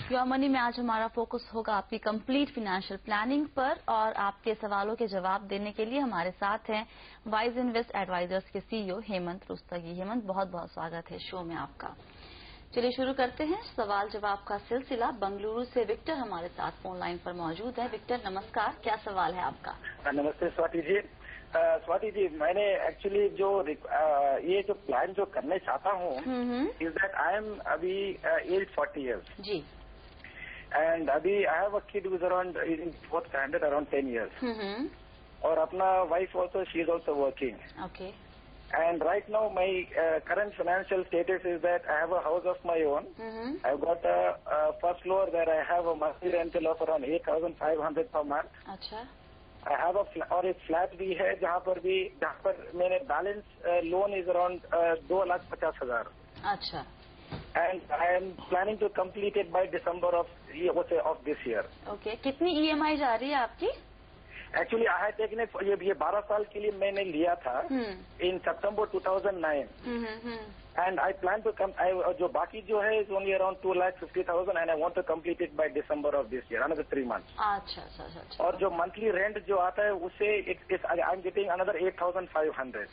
Your money में आज हमारा फोकस होगा आपकी कंप्लीट फाइनेंशियल प्लानिंग पर, और आपके सवालों के जवाब देने के लिए हमारे साथ हैं वाइज इन्वेस्ट एडवाइजर्स के सीईओ हेमंत रुस्तगी। हेमंत, बहुत बहुत स्वागत है शो में आपका। चलिए शुरू करते हैं सवाल जवाब का सिलसिला। बंगलुरु से विक्टर हमारे साथ फोन लाइन पर मौजूद है। विक्टर नमस्कार, क्या सवाल है आपका? नमस्ते स्वाति जी। स्वाति जी, मैंने एक्चुअली जो ये जो प्लान जो करने चाहता हूँ इज दैट आई एम अभी एज 40 ईयर्स जी, एंड अभी I have a kid with around in 4th standard around 10 years और अपना wife also she is also working. Okay. And right now, my current financial status is that I have a house of my own. I've got a first floor where I have a monthly rental of around 8,500 per month. अच्छा। I have और एक flat भी है जहाँ पर मेरे balance loan is around 2,50,000। अच्छा। And I am planning to complete it by December of this year. Okay, कितनी ईएमआई जा रही है आपकी? Actually I had taken it, ये 12 साल के लिए मैंने लिया था in September 2009 and I plan to come, जो बाकी जो है is only around 2,50,000 and I want to complete it by December of this year, another 3 months। अच्छा। और जो मंथली रेंट जो आता है उससे आई एम गेटिंग अनदर 8,500।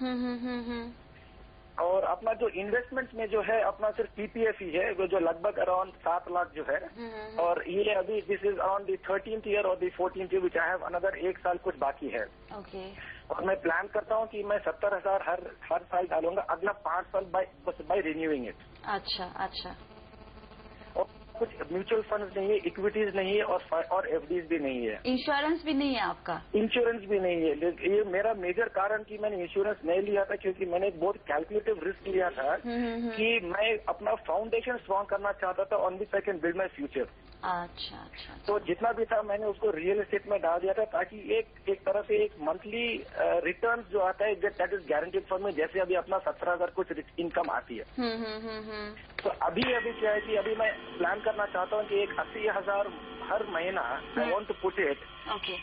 और अपना जो इन्वेस्टमेंट में जो है अपना सिर्फ पीपीएफ ही है जो लगभग अराउंड 7 लाख जो है। और ये अभी this is around the 13th year और the 14th year which I have another 1 साल कुछ बाकी है। ओके। और मैं प्लान करता हूँ कि मैं 70,000 हर साल डालूंगा अगला 5 साल बाय रिन्यूइंग इट। अच्छा। और कुछ म्यूचुअल फंड नहीं है, इक्विटीज नहीं है और एफडीज भी नहीं है। इंश्योरेंस भी नहीं है आपका? इंश्योरेंस भी नहीं है। ये मेरा मेजर कारण कि मैंने इंश्योरेंस नहीं लिया था क्योंकि मैंने एक बहुत कैलकुलेटिव रिस्क लिया था कि मैं अपना फाउंडेशन स्ट्रॉन्ग करना चाहता था on this I can build my future. अच्छा। तो जितना भी था मैंने उसको रियल एस्टेट में डाल दिया था ताकि एक तरह से एक मंथली रिटर्न जो आता है that is guaranteed for me, जैसे अभी अपना 17,000 कुछ इनकम आती है। तो अभी क्या है कि अभी मैं प्लान करना चाहता हूँ कि एक 80,000 हर महीना I want to put it. Okay.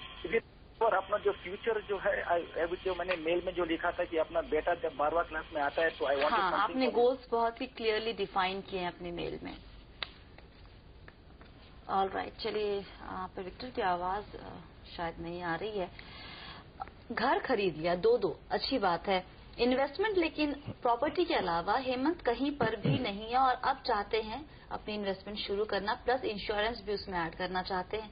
और अपना जो फ्यूचर जो है जो मैंने मेल में जो लिखा था कि अपना बेटा जब 12वीं क्लास में आता है तो आई वांट। हाँ, आपने गोल्स बहुत ही क्लियरली डिफाइन किए हैं अपने मेल में। ऑल राइट, चलिए आप विक्टर की आवाज शायद नहीं आ रही है। घर खरीद लिया 2 अच्छी बात है, इन्वेस्टमेंट लेकिन प्रॉपर्टी के अलावा हेमंत कहीं पर भी नहीं है और अब चाहते हैं अपनी इन्वेस्टमेंट शुरू करना, प्लस इंश्योरेंस भी उसमें ऐड करना चाहते हैं।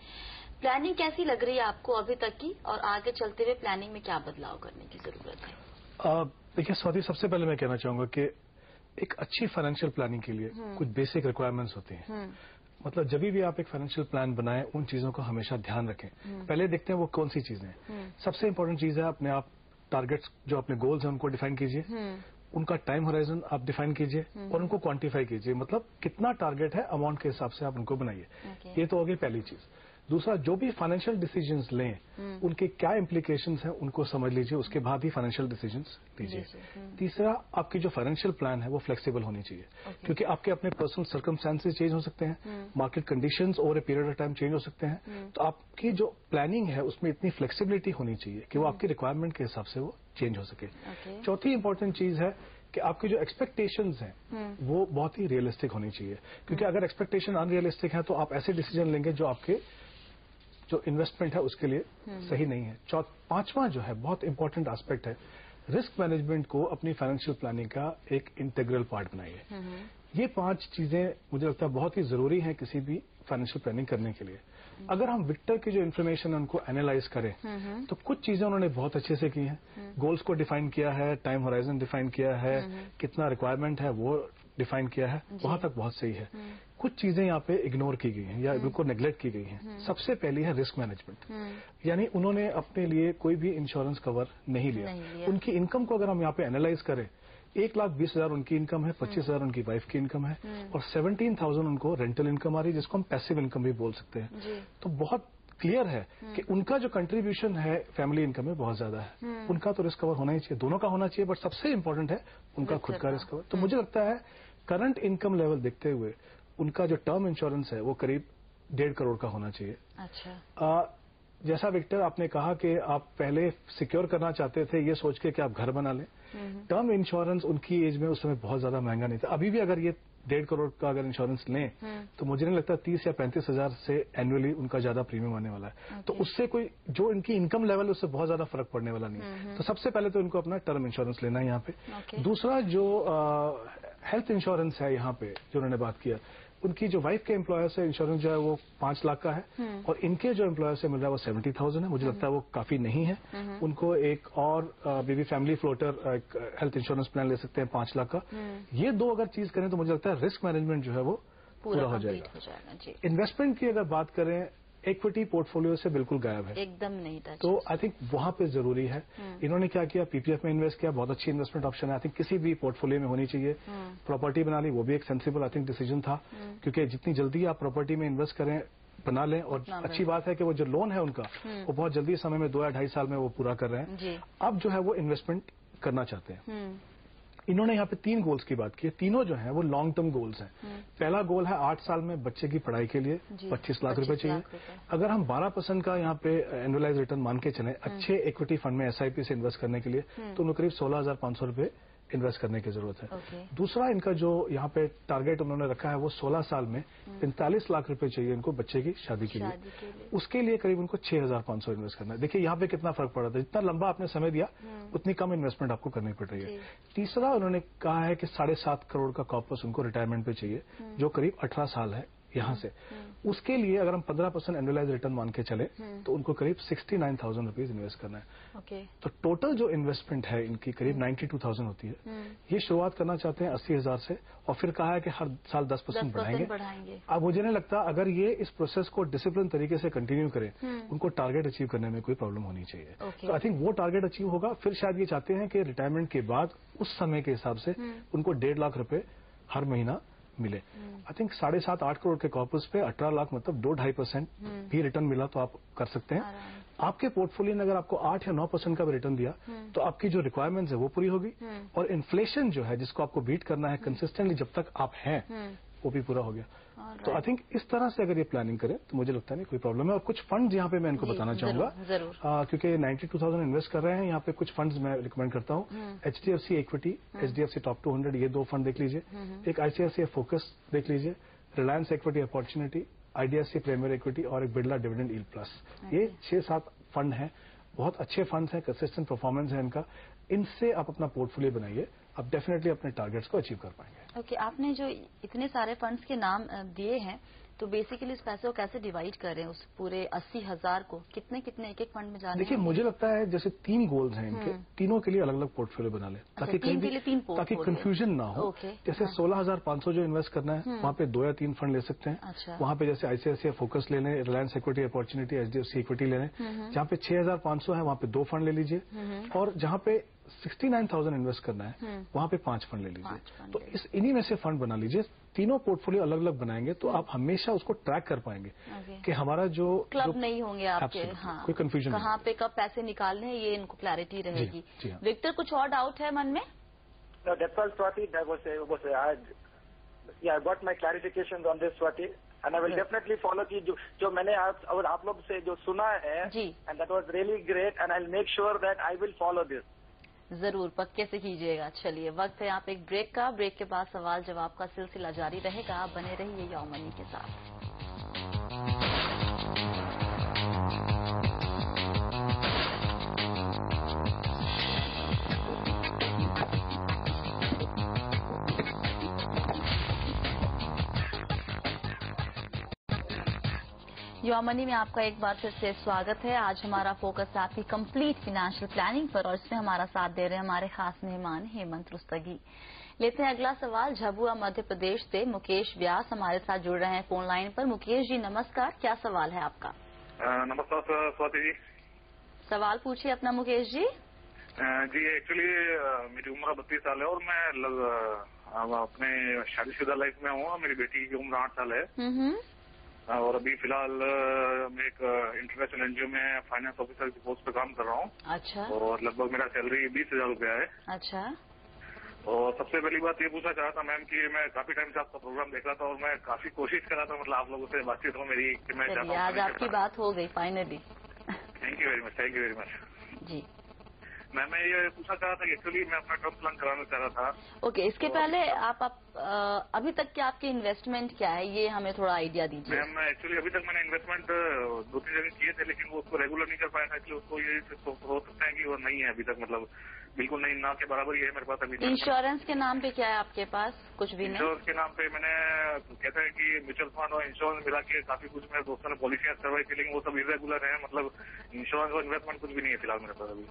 प्लानिंग कैसी लग रही है आपको अभी तक की, और आगे चलते हुए प्लानिंग में क्या बदलाव करने की जरूरत है? देखिए स्वाति, सबसे पहले मैं कहना चाहूंगा कि एक अच्छी फाइनेंशियल प्लानिंग के लिए कुछ बेसिक रिक्वायरमेंट्स होती हैं। मतलब जब भी आप एक फाइनेंशियल प्लान बनाएं उन चीजों को हमेशा ध्यान रखें। पहले देखते हैं वो कौन सी चीजें हैं। सबसे इंपॉर्टेंट चीज है अपने आप टारगेट्स जो अपने गोल्स हैं उनको डिफाइन कीजिए, उनका टाइम होराइजन आप डिफाइन कीजिए और उनको क्वांटिफाई कीजिए। मतलब कितना टारगेट है अमाउंट के हिसाब से आप उनको बनाइए। ये तो हो गई पहली चीज। दूसरा, जो भी फाइनेंशियल डिसीजंस लें उनके क्या इम्प्लीकेशंस हैं उनको समझ लीजिए, उसके बाद ही फाइनेंशियल डिसीजंस लीजिए। तीसरा, आपकी जो फाइनेंशियल प्लान है वो फ्लेक्सिबल होनी चाहिए क्योंकि आपके अपने पर्सनल सर्कमस्टेंसेस चेंज हो सकते हैं, market conditions over a period of time change हो सकते हैं। तो आपकी जो प्लानिंग है उसमें इतनी फ्लेक्सिबिलिटी होनी चाहिए कि वो आपकी रिक्वायरमेंट के हिसाब से वो चेंज हो सके। चौथी इंपॉर्टेंट चीज है कि आपकी जो एक्सपेक्टेशंस हैं वो बहुत ही रियलिस्टिक होनी चाहिए क्योंकि अगर एक्सपेक्टेशन अनरियलिस्टिक है तो आप ऐसे डिसीजन लेंगे जो आपके जो इन्वेस्टमेंट है उसके लिए सही नहीं है। पांचवा जो है बहुत इंपॉर्टेंट एस्पेक्ट है, रिस्क मैनेजमेंट को अपनी फाइनेंशियल प्लानिंग का एक इंटीग्रल पार्ट बनाइए। ये 5 चीजें मुझे लगता है बहुत ही जरूरी हैं किसी भी फाइनेंशियल प्लानिंग करने के लिए। अगर हम विक्टर की जो इन्फॉर्मेशन है उनको एनालाइज करें तो कुछ चीजें उन्होंने बहुत अच्छे से की हैं। गोल्स को डिफाइन किया है, टाइम होराइजन डिफाइन किया है, कितना रिक्वायरमेंट है वो डिफाइन किया है, वहां तक बहुत सही है। कुछ चीजें यहाँ पे इग्नोर की गई हैं या बिल्कुल नेग्लेक्ट की गई हैं। सबसे पहली है रिस्क मैनेजमेंट, यानी उन्होंने अपने लिए कोई भी इंश्योरेंस कवर नहीं लिया। उनकी इनकम को अगर हम यहाँ पे एनालाइज करें, 1,20,000 उनकी इनकम है, 25,000 उनकी वाइफ की इनकम है और 17,000 उनको रेंटल इनकम आ रही है जिसको हम पैसिव इनकम भी बोल सकते हैं। तो बहुत क्लियर है कि उनका जो कंट्रीब्यूशन है फैमिली इनकम में बहुत ज्यादा है। उनका तो रिस्क कवर होना ही चाहिए, दोनों का होना चाहिए, बट सबसे इंपॉर्टेंट है उनका खुद का रिस्क कवर। तो मुझे लगता है करंट इनकम लेवल देखते हुए उनका जो टर्म इंश्योरेंस है वो करीब 1.5 करोड़ का होना चाहिए। अच्छा। जैसा विक्टर आपने कहा कि आप पहले सिक्योर करना चाहते थे ये सोच के कि आप घर बना लें, टर्म इंश्योरेंस उनकी एज में उस समय बहुत ज्यादा महंगा नहीं था। अभी भी अगर ये 1.5 करोड़ का अगर इंश्योरेंस लें तो मुझे नहीं लगता 30 या 35,000 से एनुअली उनका ज्यादा प्रीमियम आने वाला है। तो उससे कोई जो इनकी इनकम लेवल उससे बहुत ज्यादा फर्क पड़ने वाला नहीं है। तो सबसे पहले तो इनको अपना टर्म इंश्योरेंस लेना है यहाँ पे। दूसरा जो हेल्थ इंश्योरेंस है यहाँ पे जो उन्होंने बात किया, उनकी जो वाइफ के एम्प्लॉयर से इंश्योरेंस जो है वो 5 लाख का है और इनके जो एम्प्लॉयर से मिल रहा है वो 70,000 है। मुझे लगता है वो काफी नहीं है। उनको एक और baby family floater health insurance plan ले सकते हैं 5 लाख का। ये दो अगर चीज करें तो मुझे लगता है रिस्क मैनेजमेंट जो है वो पूरा हो जाएगा। इन्वेस्टमेंट की अगर बात करें, इक्विटी पोर्टफोलियो से बिल्कुल गायब है, एकदम नहीं था। तो आई थिंक वहां पे जरूरी है। इन्होंने क्या किया, पीपीएफ में इन्वेस्ट किया, बहुत अच्छी इन्वेस्टमेंट ऑप्शन है। आई थिंक किसी भी पोर्टफोलियो में होनी चाहिए। प्रॉपर्टी बना ली, वो भी एक सेंसिबल आई थिंक डिसीजन था, क्योंकि जितनी जल्दी आप प्रॉपर्टी में इन्वेस्ट करें, बना लें, और अच्छी बात है कि वो जो लोन है उनका वो बहुत जल्दी समय में 2 या 2.5 साल में वो पूरा कर रहे हैं। अब जो है वो इन्वेस्टमेंट करना चाहते हैं। इन्होंने यहाँ पे 3 गोल्स की बात की है। तीनों जो है वो लॉन्ग टर्म गोल्स हैं। पहला गोल है 8 साल में बच्चे की पढ़ाई के लिए 25 लाख रुपए चाहिए। अगर हम 12% का यहाँ पे एनुअलाइज रिटर्न मान के चले अच्छे इक्विटी फंड में एसआईपी से इन्वेस्ट करने के लिए, तो उनको करीब 16,500 रुपए इन्वेस्ट करने की जरूरत है। दूसरा इनका जो यहाँ पे टारगेट उन्होंने रखा है वो 16 साल में 45 लाख रुपए चाहिए इनको बच्चे की शादी के लिए। उसके लिए करीब उनको 6,500 इन्वेस्ट करना है। देखिए यहाँ पे कितना फर्क पड़ रहा था, जितना लंबा आपने समय दिया उतनी कम इन्वेस्टमेंट आपको करनी पड़ रही है। तीसरा उन्होंने कहा है कि 7.5 करोड़ का कॉर्पस उनको रिटायरमेंट पे चाहिए, जो करीब 18 साल है यहां से। उसके लिए अगर हम 15% एनुअलाइज रिटर्न मान के चले तो उनको करीब 69,000 रुपीज इन्वेस्ट करना है। तो टोटल जो इन्वेस्टमेंट है इनकी करीब 92,000 होती है। ये शुरुआत करना चाहते हैं 80,000 से, और फिर कहा है कि हर साल 10% बढ़ाएंगे। अब मुझे नहीं लगता अगर ये इस प्रोसेस को डिसिप्लिन तरीके से कंटिन्यू करें, उनको टारगेट अचीव करने में कोई प्रॉब्लम होनी चाहिए। तो आई थिंक वो टारगेट अचीव होगा। फिर शायद ये चाहते हैं कि रिटायरमेंट के बाद उस समय के हिसाब से उनको 1.5 लाख रुपए हर महीना मिले। आई थिंक 7.5-8 करोड़ के कॉर्पस पे 18 लाख मतलब 2-2.5% भी रिटर्न मिला तो आप कर सकते हैं। आपके पोर्टफोलियो ने अगर आपको 8 या 9% का भी रिटर्न दिया तो आपकी जो रिक्वायरमेंट्स है वो पूरी होगी, और इन्फ्लेशन जो है जिसको आपको बीट करना है कंसिस्टेंटली जब तक आप हैं वो भी पूरा हो गया। तो आई थिंक इस तरह से अगर ये प्लानिंग करें तो मुझे लगता नहीं कोई प्रॉब्लम है। और कुछ फंड्स यहाँ पे मैं इनको बताना चाहूंगा, क्योंकि 92,000 इन्वेस्ट कर रहे हैं यहाँ पे। कुछ फंड्स मैं रिकमेंड करता हूँ, HDFC इक्विटी, HDFC टॉप 200, ये 2 फंड देख लीजिए। एक ICICI फोकस देख लीजिए, Reliance equity opportunity, IDFC premier equity, और एक बिरला डिविडेंड यील्ड प्लस। ये 6-7 फंड हैं, बहुत अच्छे फंड्स हैं, कंसिस्टेंट परफॉर्मेंस है इनका। इनसे आप अपना पोर्टफोलियो बनाइए, आप डेफिनेटली अपने टारगेट्स को अचीव कर पाएंगे। ओके, आपने जो इतने सारे फंड्स के नाम दिए हैं, तो बेसिकली इस पैसे को कैसे डिवाइड कर रहे हैं? उस पूरे 80,000 को कितने कितने एक फंड में जाने? देखिए मुझे लगता है जैसे 3 गोल्स हैं इनके, तीनों के लिए अलग अलग पोर्टफोलियो बना ले, ताकि ताकि कंफ्यूजन ना हो। जैसे 16,500 जो इन्वेस्ट करना है वहाँ पे 2 या 3 फंड ले सकते हैं। वहाँ पे जैसे ICICI फोकस ले लें, Reliance equity opportunity, HDFC equity ले लें। जहाँ पे 6,500 है वहाँ पे 2 फंड ले लीजिए, और जहाँ पे 69,000 इन्वेस्ट करना है वहाँ पे 5 फंड ले लीजिए। तो इन्हीं में से फंड बना लीजिए। तीनों पोर्टफोलियो अलग अलग बनाएंगे तो आप हमेशा उसको ट्रैक कर पाएंगे कि हमारा जो क्लब नहीं होंगे आपके। हाँ, कोई कंफ्यूजन कहाँ पे कब पैसे निकालने हैं ये इनको क्लैरिटी रहेगी। विक्टर, कुछ और डाउट है मन में? No, that's all, Swati. I got my clarifications on this, Swati. And I will definitely follow की जो मैंने आप लोग से जो सुना है, and that was really great, and I'll make sure that I will follow this. जरूर, पक्के से कीजिएगा। चलिए, वक्त है यहाँ पे एक ब्रेक का। ब्रेक के बाद सवाल जवाब का सिलसिला जारी रहेगा। आप बने रहिए यो मनी के साथ। यो मनी में आपका एक बार फिर से स्वागत है। आज हमारा फोकस है आपकी कंप्लीट फाइनेंशियल प्लानिंग पर, और इसमें हमारा साथ दे रहे हैं हमारे खास मेहमान हेमंत रुस्तगी। लेते हैं अगला सवाल। झाबुआ मध्य प्रदेश से मुकेश व्यास हमारे साथ जुड़ रहे हैं फोन लाइन पर। मुकेश जी नमस्कार, क्या सवाल है आपका? नमस्कार स्वाति जी। सवाल पूछिए अपना मुकेश जी। जी एक्चुअली मेरी उम्र 32 साल है और मैं अपने शादीशुदा लाइफ में हूँ। मेरी बेटी की उम्र 8 साल है और अभी फिलहाल मैं एक इंटरनेशनल एनजीओ में फाइनेंस ऑफिसर की पोस्ट पे काम कर रहा हूँ। अच्छा। और लगभग मेरा सैलरी 20,000 रुपया है। अच्छा। और सबसे पहली बात ये पूछना चाहा था मैम कि मैं काफी टाइम से आपका प्रोग्राम देख रहा था और मैं काफी कोशिश कर रहा था, मतलब आप लोगों से बातचीत हो मेरी कि मैं चाहता हूँ आज आपकी बात हो गई finally. Thank you very much, thank you very much ji. मैं ये पूछना चाह रहा था कि एक्चुअली मैं अपना टर्म प्लान कराना चाह रहा था। ओके, इसके पहले आप अभी तक के आपके इन्वेस्टमेंट क्या है, ये हमें थोड़ा आइडिया दीजिए। मैम एक्चुअली अभी तक मैंने इन्वेस्टमेंट 2-3 जगह किए थे, लेकिन वो उसको रेगुलर नहीं कर पाया था, इसलिए उसको ये हो सकता है कि वो नहीं है अभी तक, मतलब बिल्कुल नहीं, ना के बराबर ही है मेरे पास अभी तक। इंश्योरेंस के नाम पे क्या है आपके पास? कुछ भी नहीं? इंश्योरेंस के नाम पे मैंने कहते हैं कि म्यूचुअल फंड और इंश्योरेंस मिला के काफी कुछ मेरे दोस्तों ने पॉलिसियां करवाई थी, लेकिन वो सब इरेगुलर है, मतलब इंश्योरेंस और इन्वेस्टमेंट कुछ भी नहीं है फिलहाल मेरे पास अभी।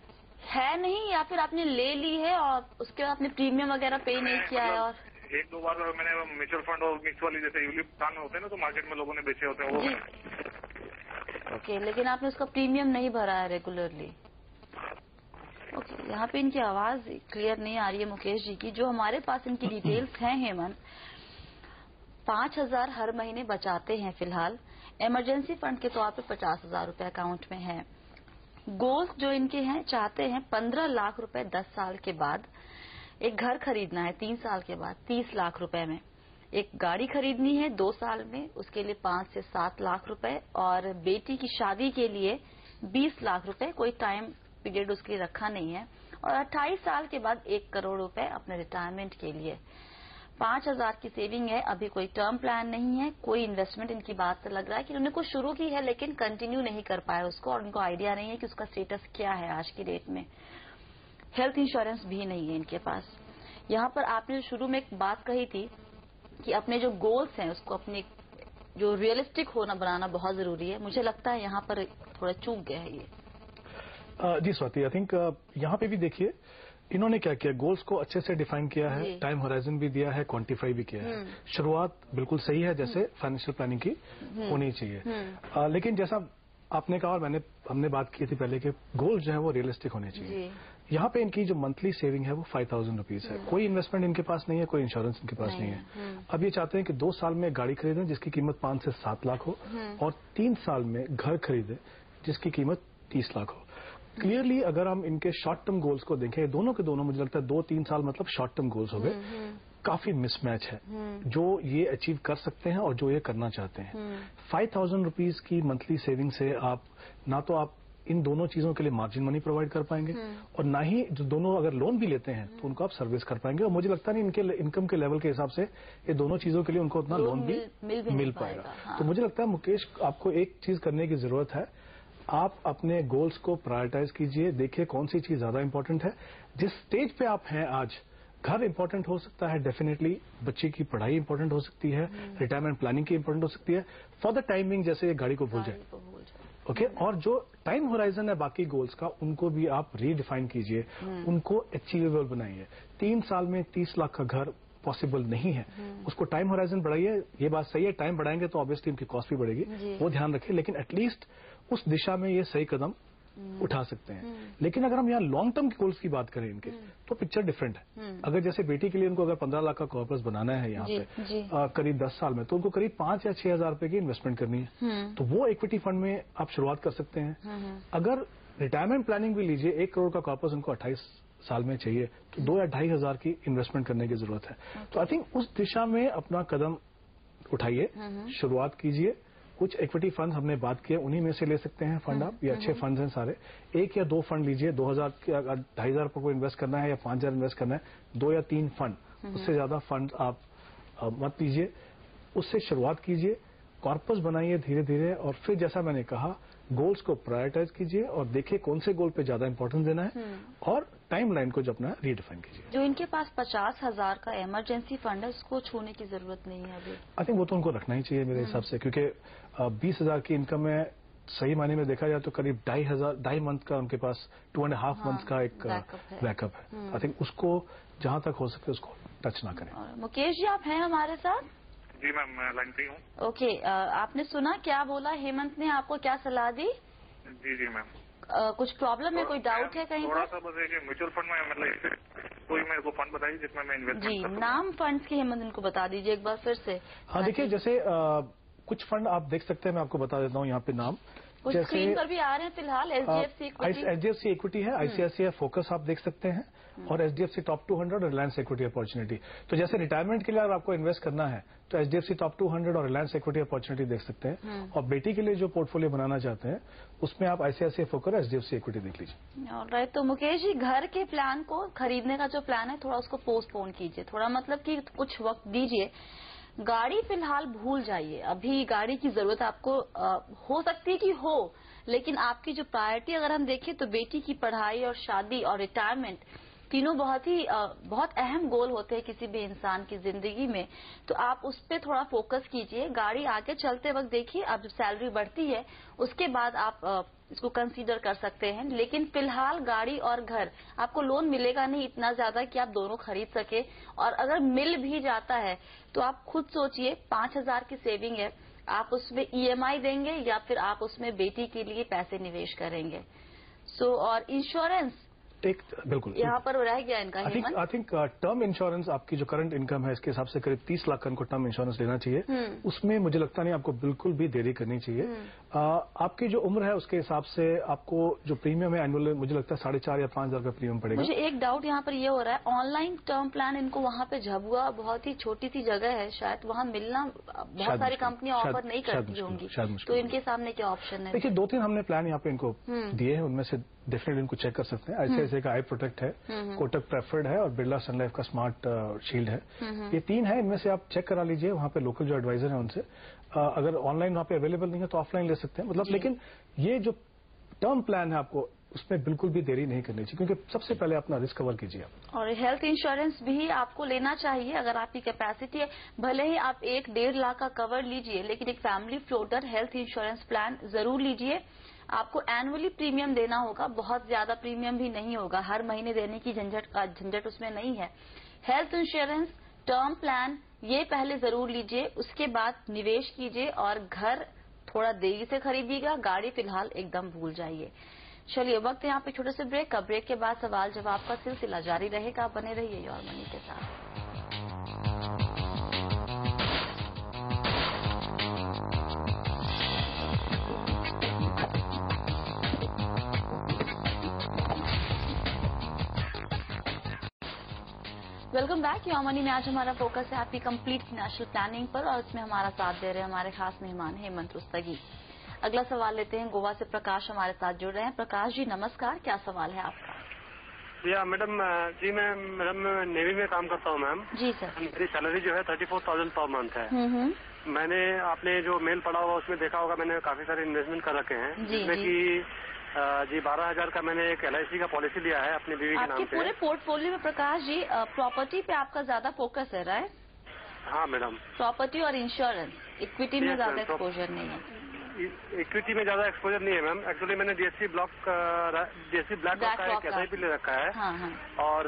है नहीं, या फिर आपने ले ली है और उसके बाद आपने प्रीमियम वगैरह पे नहीं किया है? और 1-2 बार मैंने म्यूचुअल फंड और मिक्स वाली जैसे यूलिप प्लान होते हैं ना, तो मार्केट में लोगों ने बेचे होते हैं वो। ओके, लेकिन आपने उसका प्रीमियम नहीं भरा है रेगुलरली। ओके, यहाँ पे इनकी आवाज क्लियर नहीं आ रही है मुकेश जी की। जो हमारे पास इनकी डिटेल्स हैं हेमंत, 5,000 हर महीने बचाते हैं फिलहाल। इमरजेंसी फंड के तौर पे 50,000 रुपए अकाउंट में है। गोल्स जो इनके हैं, चाहते हैं 15 लाख रुपए 10 साल के बाद। एक घर खरीदना है 3 साल के बाद 30 लाख रुपए में। एक गाड़ी खरीदनी है 2 साल में, उसके लिए 5 से 7 लाख रुपए। और बेटी की शादी के लिए 20 लाख रुपए, कोई टाइम पीरियड उसके लिए रखा नहीं है। और 28 साल के बाद 1 करोड़ रुपए अपने रिटायरमेंट के लिए। 5,000 की सेविंग है, अभी कोई टर्म प्लान नहीं है, कोई इन्वेस्टमेंट। इनकी बात से लग रहा है कि उन्होंने कुछ शुरू की है लेकिन कंटिन्यू नहीं कर पाया उसको, और उनको आइडिया नहीं है कि उसका स्टेटस क्या है आज की डेट में। हेल्थ इंश्योरेंस भी नहीं है इनके पास। यहाँ पर आपने शुरू में एक बात कही थी कि अपने जो गोल्स हैं उसको अपने जो रियलिस्टिक होना बनाना बहुत जरूरी है। मुझे लगता है यहाँ पर थोड़ा चूक गया है ये। जी स्वाति, आई थिंक यहाँ पे भी देखिए इन्होंने क्या किया, गोल्स को अच्छे से डिफाइन किया है, टाइम होराइजन भी दिया है, क्वांटिफाई भी किया है। शुरुआत बिल्कुल सही है जैसे फाइनेंशियल प्लानिंग की होनी चाहिए। लेकिन जैसा आपने कहा और हमने बात की थी पहले कि गोल्स जो है वो रियलिस्टिक होने चाहिए। यहाँ पे इनकी जो मंथली सेविंग है वो 5,000 रुपीज है। कोई इन्वेस्टमेंट इनके पास नहीं है, कोई इंश्योरेंस इनके पास नहीं है। अब ये चाहते हैं कि 2 साल में गाड़ी खरीदें जिसकी कीमत 5 से 7 लाख हो, और 3 साल में घर खरीदें जिसकी कीमत 30 लाख हो। क्लियरली अगर हम इनके शॉर्ट टर्म गोल्स को देखें, दोनों के दोनों मुझे लगता है 2-3 साल मतलब शॉर्ट टर्म गोल्स हो गए। काफी मिसमैच है जो ये अचीव कर सकते हैं और जो ये करना चाहते हैं। 5,000 रुपीज की मंथली सेविंग से आप ना तो आप इन दोनों चीजों के लिए मार्जिन मनी प्रोवाइड कर पाएंगे, और ना ही जो दोनों अगर लोन भी लेते हैं तो उनको आप सर्विस कर पाएंगे। और मुझे लगता नहीं इनके इनकम के लेवल के हिसाब से ये दोनों चीजों के लिए उनको उतना लोन भी मिल पाएगा। तो मुझे लगता है मुकेश, आपको एक चीज करने की जरूरत है, आप अपने गोल्स को प्रायोरिटाइज कीजिए, देखिए कौन सी चीज ज्यादा इंपॉर्टेंट है। जिस स्टेज पे आप हैं आज, घर इंपॉर्टेंट हो सकता है डेफिनेटली, बच्चे की पढ़ाई इंपॉर्टेंट हो सकती है, रिटायरमेंट प्लानिंग की इंपॉर्टेंट हो सकती है। फॉर द टाइमिंग जैसे गाड़ी को भूल जाए, ओके। और जो टाइम होराइजन है बाकी गोल्स का, उनको भी आप रीडिफाइन कीजिए, उनको अचीवेबल बनाइए। 3 साल में 30 लाख का घर पॉसिबल नहीं है, उसको टाइम होराइजन बढ़ाइए। ये बात सही है, टाइम बढ़ाएंगे तो ऑब्वियसली उनकी कॉस्ट भी बढ़ेगी, वो ध्यान रखिए, लेकिन एटलीस्ट उस दिशा में ये सही कदम उठा सकते हैं। लेकिन अगर हम यहाँ लॉन्ग टर्म गोल्स की बात करें इनके, तो पिक्चर डिफरेंट है। अगर जैसे बेटी के लिए उनको अगर 15 लाख का कॉर्पस बनाना है यहाँ पे करीब 10 साल में, तो उनको करीब 5 या 6,000 रुपए की इन्वेस्टमेंट करनी है। तो वो इक्विटी फंड में आप शुरुआत कर सकते हैं। अगर रिटायरमेंट प्लानिंग भी लीजिए, 1 करोड़ का कॉर्पस उनको 28 साल में चाहिए, तो 2 या 2,500 की इन्वेस्टमेंट करने की जरूरत है। तो आई थिंक उस दिशा में अपना कदम उठाइए, शुरुआत कीजिए। कुछ इक्विटी फंड हमने बात किया, उन्हीं में से ले सकते हैं फंड आप, ये अच्छे फंड हैं सारे। 1 या 2 फंड लीजिए, 2,000 2,500 रुपए को इन्वेस्ट करना है या 5,000 इन्वेस्ट करना है, 2 या 3 फंड, उससे ज्यादा फंड आप मत लीजिए। उससे शुरुआत कीजिए, कॉर्पस बनाइए धीरे धीरे, और फिर जैसा मैंने कहा गोल्स को प्रायोरिटाइज कीजिए और देखिए कौन से गोल पे ज्यादा इंपॉर्टेंस देना है, और टाइम लाइन को जो अपना रीडिफाइन कीजिए। जो इनके पास 50,000 का इमरजेंसी फंड है, उसको छूने की जरूरत नहीं है अभी। आई थिंक वो तो उनको रखना ही चाहिए मेरे हिसाब से, क्योंकि 20,000 की इनकम है, सही मायने में देखा जाए तो करीब 2.5 मंथ का उनके पास 2.5 मंथ का एक बैकअप है। आई थिंक उसको जहां तक हो सके उसको टच ना करें। मुकेश जी, आप हैं हमारे साथ? जी मैम, मैं लाइन पे हूँ। ओके, आपने सुना क्या बोला हेमंत ने, आपको क्या सलाह दी? जी मैम। कुछ प्रॉब्लम है, कोई डाउट है कहीं थोड़ा सा बस है म्यूचुअल फंड में, मतलब कोई मेरे को फंड बताइए जिसमें मैं इन्वेस्ट कर सकूं। नाम फंड्स के हेमंत इनको बता दीजिए एक बार फिर से। हाँ देखिए, जैसे कुछ फंड आप देख सकते हैं, मैं आपको बता देता हूँ यहाँ पे नाम। कुछ स्क्रीन पर भी आ रहे हैं फिलहाल एचडीएफसी इक्विटी है, आईसीआईसीआई फोकस आप देख सकते हैं, और एचडीएफसी टॉप 200 और रिलायंस इक्विटी अपॉर्चुनिटी। तो जैसे रिटायरमेंट के लिए अगर आपको इन्वेस्ट करना है तो एचडीएफसी टॉप 200 और रिलायंस इक्विटी अपॉर्चुनिटी देख सकते हैं, और बेटी के लिए जो पोर्टफोलियो बनाना चाहते हैं उसमें आप आईसीआईसीआई फोकस और एचडीएफसी इक्विटी देख लीजिए। तो मुकेश जी, घर के प्लान को खरीदने का जो प्लान है थोड़ा उसको पोस्टपोन कीजिए, थोड़ा मतलब कि कुछ वक्त दीजिए। गाड़ी फिलहाल भूल जाइए, अभी गाड़ी की जरूरत आपको हो सकती है कि हो, लेकिन आपकी जो प्रायोरिटी अगर हम देखें तो बेटी की पढ़ाई और शादी और रिटायरमेंट तीनों बहुत अहम गोल होते हैं किसी भी इंसान की जिंदगी में। तो आप उस पर थोड़ा फोकस कीजिए। गाड़ी आगे चलते वक्त देखिए, अब जब सैलरी बढ़ती है उसके बाद आप इसको कंसीडर कर सकते हैं, लेकिन फिलहाल गाड़ी और घर आपको लोन मिलेगा नहीं इतना ज्यादा कि आप दोनों खरीद सके, और अगर मिल भी जाता है तो आप खुद सोचिए 5,000 की सेविंग है, आप उसमें ईएमआई देंगे या फिर आप उसमें बेटी के लिए पैसे निवेश करेंगे। और इंश्योरेंस बिल्कुल यहाँ पर रह गया इनका। आई थिंक टर्म इंश्योरेंस आपकी जो करंट इनकम है इसके हिसाब से करीब 30 लाख का इनको टर्म इंश्योरेंस लेना चाहिए। उसमें मुझे लगता नहीं आपको बिल्कुल भी देरी करनी चाहिए। आपकी जो उम्र है उसके हिसाब से आपको जो प्रीमियम है एनुअल, मुझे लगता है 4,500 या 5,000 का प्रीमियम पड़ेगा। मुझे एक डाउट यहाँ पर ये हो रहा है, ऑनलाइन टर्म प्लान इनको वहाँ पे झबुआ बहुत ही छोटी सी जगह है, शायद वहाँ मिलना बहुत सारी कंपनियां ऑफर नहीं करती होंगी, तो इनके सामने क्या ऑप्शन है? देखिए 2-3 हमने प्लान यहाँ पे इनको दिए हैं, उनमें से डेफिनेटली इनको चेक कर सकते हैं। आईसीआईसीआई का आई प्रोटेक्ट है, कोटक प्रेफर्ड है और बिरला सन लाइफ का स्मार्ट शील्ड है। ये 3 है, इनमें से आप चेक करा लीजिए वहाँ पे लोकल जो एडवाइजर है उनसे। अगर ऑनलाइन वहाँ पे अवेलेबल नहीं है तो ऑफलाइन ले सकते हैं, मतलब। लेकिन ये जो टर्म प्लान है आपको उसमें बिल्कुल भी देरी नहीं करनी चाहिए, क्योंकि सबसे पहले अपना रिस्क कवर कीजिए। और हेल्थ इंश्योरेंस भी आपको लेना चाहिए अगर आपकी कैपेसिटी है। भले ही आप 1-1.5 लाख का कवर लीजिए, लेकिन एक family floater health insurance plan जरूर लीजिए। आपको एनुअली प्रीमियम देना होगा, बहुत ज्यादा प्रीमियम भी नहीं होगा, हर महीने देने की झंझट उसमें नहीं है। हेल्थ इंश्योरेंस, टर्म प्लान ये पहले जरूर लीजिए, उसके बाद निवेश कीजिए, और घर थोड़ा देरी से खरीदिएगा, गाड़ी फिलहाल एकदम भूल जाइए। चलिए वक्त यहाँ पे छोटे से ब्रेक का, ब्रेक के बाद सवाल जवाब का सिलसिला जारी रहेगा। आप बने रहिए योर मनी के साथ। Welcome back. योर मनी में आज हमारा फोकस है आपकी कंप्लीट फाइनेंशियल प्लानिंग पर, और इसमें हमारा साथ दे रहे हैं हमारे खास मेहमान हेमंत रुस्तगी। अगला सवाल लेते हैं, गोवा से प्रकाश हमारे साथ जुड़ रहे हैं। प्रकाश जी नमस्कार, क्या सवाल है आपका? या मैडम जी, मैं नेवी में काम करता हूँ मैम। जी सर। मेरी सैलरी जो है 34,000 पर मंथ है। मैंने आपने जो मेल पढ़ा हुआ उसमें देखा होगा, मैंने काफी सारे इन्वेस्टमेंट कर रखे हैं, जिसमें कि 12,000 का मैंने एक LIC का पॉलिसी लिया है अपनी बीवी के नाम पे। आपके पूरे पोर्टफोलियो में प्रकाश जी प्रॉपर्टी पे आपका ज्यादा फोकस है, राइट? हाँ मैडम। प्रॉपर्टी और इंश्योरेंस, इक्विटी में ज्यादा एक्सपोजर नहीं है। इक्विटी में ज्यादा एक्सपोजर नहीं है मैम। एक्चुअली मैंने DSC ब्लैक रॉक का एक SIP ले रखा है। हाँ। और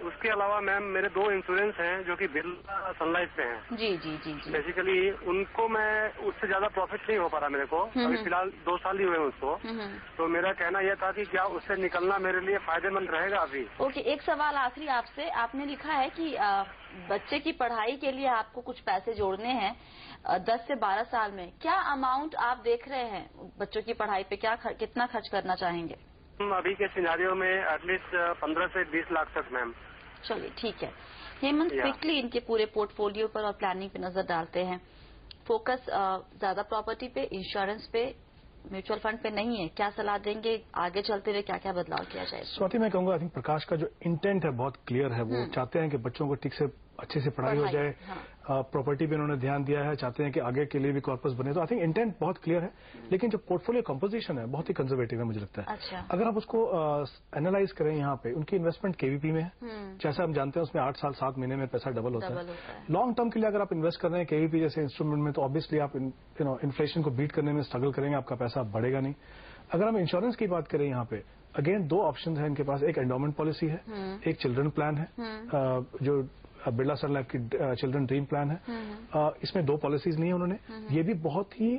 उसके अलावा मैम मेरे 2 इंश्योरेंस हैं जो कि बिरला सन लाइफ पे हैं। जी। बेसिकली उनको मैं उससे ज्यादा प्रॉफिट नहीं हो पा रहा मेरे को, अभी फिलहाल 2 साल ही हुए उसको। तो मेरा कहना यह था कि क्या उससे निकलना मेरे लिए फायदेमंद रहेगा अभी? ओके, एक सवाल आखिरी आपसे। आपने लिखा है कि बच्चे की पढ़ाई के लिए आपको कुछ पैसे जोड़ने हैं 10 से 12 साल में। क्या अमाउंट आप देख रहे हैं बच्चों की पढ़ाई पे, कितना खर्च करना चाहेंगे? अभी के सिनेरियो में एटलीस्ट 15 से 20 लाख तक मैम। चलिए ठीक है हेमंत, क्विकली इनके पूरे पोर्टफोलियो पर और प्लानिंग पे नजर डालते हैं। फोकस ज्यादा प्रॉपर्टी पे, इंश्योरेंस पे, म्यूचुअल फंड पे नहीं है। क्या सलाह देंगे आगे चलते हुए, क्या क्या बदलाव किया जाए? स्वाति, मैं कहूंगा आई थिंक प्रकाश का जो इंटेंट है बहुत क्लियर है। वो चाहते हैं कि बच्चों को ठीक से अच्छे से पढ़ाई हो जाए। प्रॉपर्टी पे उन्होंने ध्यान दिया है, चाहते हैं कि आगे के लिए भी कॉर्पस बने। तो आई थिंक इंटेंट बहुत क्लियर है, लेकिन जो पोर्टफोलियो कंपोजिशन है बहुत ही कंजर्वेटिव है मुझे लगता है। अच्छा। अगर आप उसको एनालाइज करें, यहाँ पे उनकी इन्वेस्टमेंट KVP में है, जैसा हम जानते हैं उसमें 8 साल 7 महीने में पैसा डबल होता है। लॉन्ग टर्म के लिए अगर आप इन्वेस्ट कर रहे हैं KVP जैसे इंस्ट्रूमेंट में, तो ऑब्वियसली आप इन्फ्लेशन को बीट करने में स्ट्रगल करेंगे, आपका पैसा बढ़ेगा नहीं। अगर हम इंश्योरेंस की बात करें, यहाँ पे अगेन 2 ऑप्शन है इनके पास। एक एंडोमेंट पॉलिसी है, एक चिल्ड्रन प्लान है, जो बिरला सन लाइफ की चिल्ड्रन ड्रीम प्लान है। इसमें 2 पॉलिसीज नहीं है उन्होंने। ये भी बहुत ही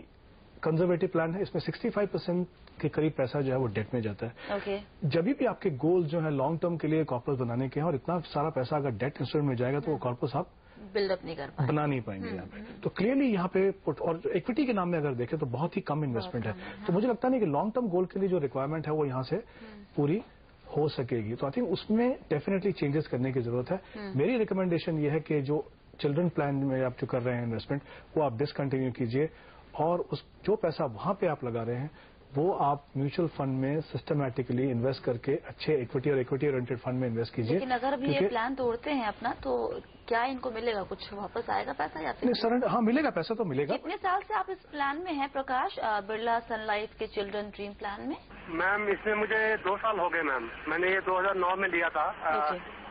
कंजर्वेटिव प्लान है। इसमें 65% के करीब पैसा जो है वो डेट में जाता है। okay. जब भी आपके गोल जो है लॉन्ग टर्म के लिए कॉर्पस बनाने के हैं, और इतना सारा पैसा अगर डेट इंस्ट्रूमेंट में जाएगा तो वो कॉर्पस आप बिल्डअप नहीं कर पाएंगे, बना नहीं पाएंगे यहाँ पे। तो क्लियरली यहाँ पे और इक्विटी के नाम में अगर देखें तो बहुत ही कम इन्वेस्टमेंट है। तो मुझे लगता नहीं कि लॉन्ग टर्म गोल के लिए जो रिक्वायरमेंट है वो यहाँ से पूरी हो सकेगी। तो आई थिंक उसमें डेफिनेटली चेंजेस करने की जरूरत है। मेरी रिकमेंडेशन ये है कि जो चिल्ड्रन प्लान में आप जो कर रहे हैं इन्वेस्टमेंट, वो आप डिसकंटिन्यू कीजिए और उस जो पैसा वहां पे आप लगा रहे हैं वो आप म्यूचुअल फंड में सिस्टमैटिकली इन्वेस्ट करके अच्छे इक्विटी और इक्विटी ओरिएंटेड फंड में इन्वेस्ट कीजिए। लेकिन अगर अभी ये प्लान तोड़ते हैं अपना, तो क्या इनको मिलेगा, कुछ वापस आएगा पैसा या फिर? सरेंडर, हाँ मिलेगा, पैसा तो मिलेगा। कितने साल से आप इस प्लान में हैं प्रकाश, बिरला सन लाइफ के चिल्ड्रन ड्रीम प्लान में? मैम इसमें मुझे 2 साल हो गए मैम। मैंने ये 2009 में लिया था,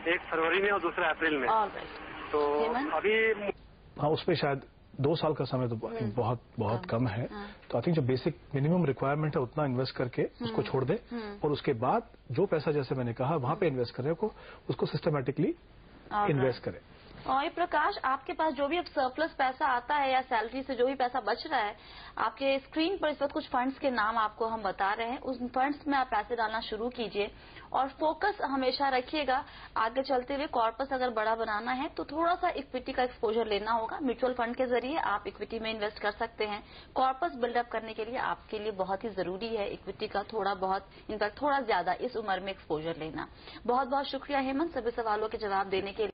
एक फरवरी में और दूसरा अप्रैल में। तो अभी हाँ उसमें शायद 2 साल का समय तो बहुत कम है। तो आई थिंक जो बेसिक मिनिमम रिक्वायरमेंट है उतना इन्वेस्ट करके उसको छोड़ दे और उसके बाद जो पैसा जैसे मैंने कहा वहां पे इन्वेस्ट करें को उसको सिस्टमैटिकली इन्वेस्ट करें। और ये प्रकाश, आपके पास जो भी अब सरप्लस पैसा आता है या सैलरी से जो भी पैसा बच रहा है, आपके स्क्रीन पर इस वक्त कुछ फंड्स के नाम आपको हम बता रहे हैं, उस फंड्स में आप पैसे डालना शुरू कीजिए और फोकस हमेशा रखिएगा। आगे चलते हुए कॉर्पस अगर बड़ा बनाना है तो थोड़ा सा इक्विटी का एक्सपोजर लेना होगा। म्यूचुअल फंड के जरिए आप इक्विटी में इन्वेस्ट कर सकते हैं। कॉर्पस बिल्डअप करने के लिए आपके लिए बहुत ही जरूरी है इक्विटी का थोड़ा बहुत, इनफैक्ट थोड़ा ज्यादा इस उम्र में एक्सपोजर लेना। बहुत बहुत शुक्रिया हेमंत सभी सवालों के जवाब देने के लिए।